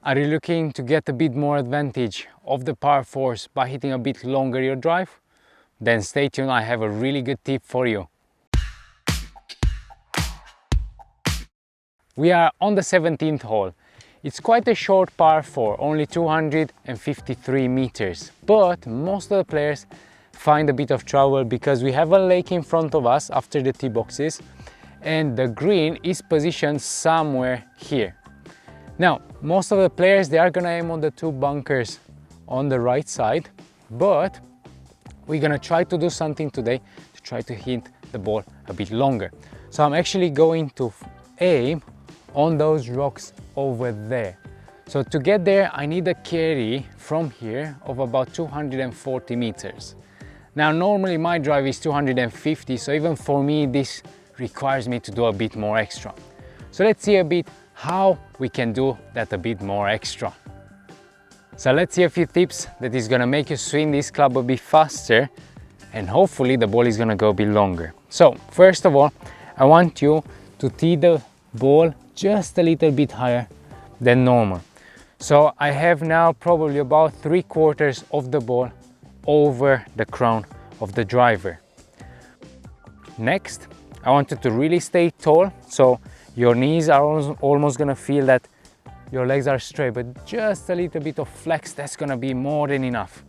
Are you looking to get a bit more advantage of the par 4s by hitting a bit longer your drive? Then stay tuned, I have a really good tip for you. We are on the 17th hole. It's quite a short par 4, only 253 meters, but most of the players find a bit of trouble because we have a lake in front of us after the tee boxes and the green is positioned somewhere here. Now, most of the players, they are gonna aim on the 2 bunkers on the right side, but we're gonna try to do something today to try to hit the ball a bit longer. So I'm actually going to aim on those rocks over there. So to get there, I need a carry from here of about 240 meters. Now, normally my drive is 250, so even for me, this requires me to do a bit more extra. So let's see a bit how we can do that a bit more extra. So let's see a few tips that is gonna make you swing this club a bit faster and hopefully the ball is gonna go a bit longer. So first of all, I want you to tee the ball just a little bit higher than normal. So I have now probably about 3/4 of the ball over the crown of the driver. Next, I want you to really stay tall, so your knees are almost gonna feel that your legs are straight, but just a little bit of flex, that's gonna be more than enough.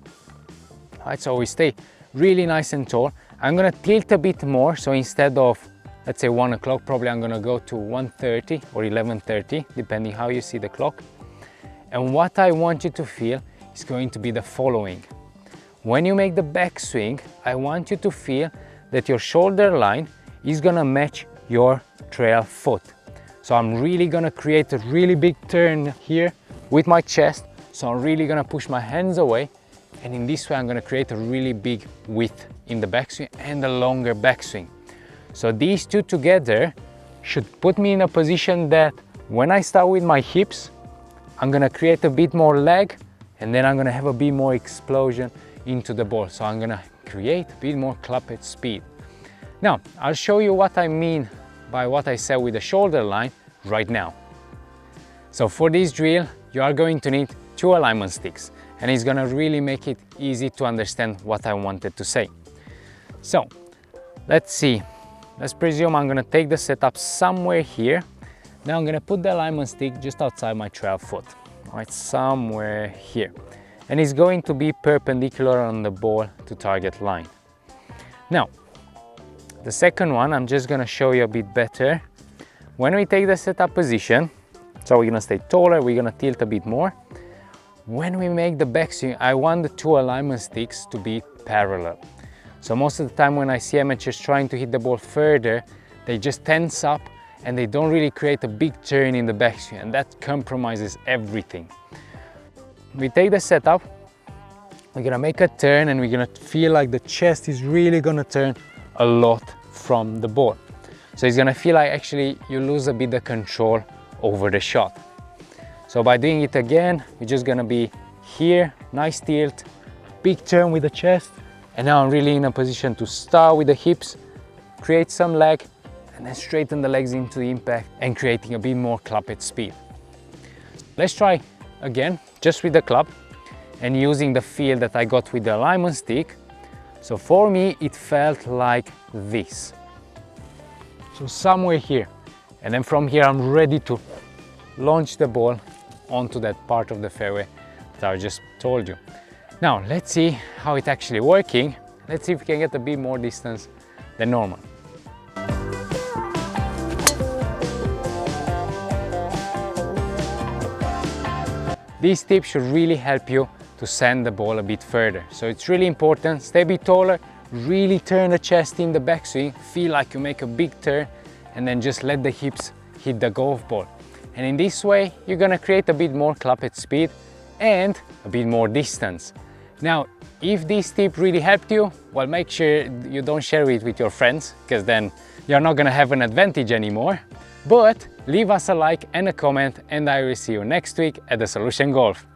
All right, so we stay really nice and tall. I'm gonna tilt a bit more, so instead of, let's say 1 o'clock, probably I'm gonna go to 1:30 or 11:30, depending how you see the clock. And what I want you to feel is going to be the following. When you make the backswing, I want you to feel that your shoulder line is gonna match your trail foot. So I'm really gonna create a really big turn here with my chest. So I'm really gonna push my hands away. And in this way, I'm gonna create a really big width in the backswing and a longer backswing. So these two together should put me in a position that when I start with my hips, I'm gonna create a bit more leg and then I'm gonna have a bit more explosion into the ball. So I'm gonna create a bit more club head speed. Now, I'll show you what I mean by what I said with the shoulder line right now. So for this drill, you are going to need 2 alignment sticks and it's gonna really make it easy to understand what I wanted to say. So let's see. Let's presume I'm gonna take the setup somewhere here. Now I'm gonna put the alignment stick just outside my trail foot, right, somewhere here. And it's going to be perpendicular on the ball to target line. Now, the second one, I'm just gonna show you a bit better. When we take the setup position, so we're gonna stay taller, we're gonna tilt a bit more. When we make the backswing, I want the 2 alignment sticks to be parallel. So most of the time when I see amateurs trying to hit the ball further, they just tense up and they don't really create a big turn in the backswing, and that compromises everything. We take the setup, we're gonna make a turn and we're gonna feel like the chest is really gonna turn a lot from the ball. So it's gonna feel like actually you lose a bit of control over the shot. So by doing it again, we're just gonna be here, nice tilt, big turn with the chest, and now I'm really in a position to start with the hips, create some leg, and then straighten the legs into the impact and creating a bit more club head speed. Let's try again, just with the club and using the feel that I got with the alignment stick. So for me, it felt like this. So somewhere here. And then from here, I'm ready to launch the ball onto that part of the fairway that I just told you. Now, let's see how it's actually working. Let's see if we can get a bit more distance than normal. These tips should really help you to send the ball a bit further. So it's really important, stay a bit taller, really turn the chest in the backswing, feel like you make a big turn, and then just let the hips hit the golf ball. And in this way, you're gonna create a bit more club head speed and a bit more distance. Now, if this tip really helped you, well, make sure you don't share it with your friends, because then you're not gonna have an advantage anymore. But leave us a like and a comment, and I will see you next week at the Solution Golf.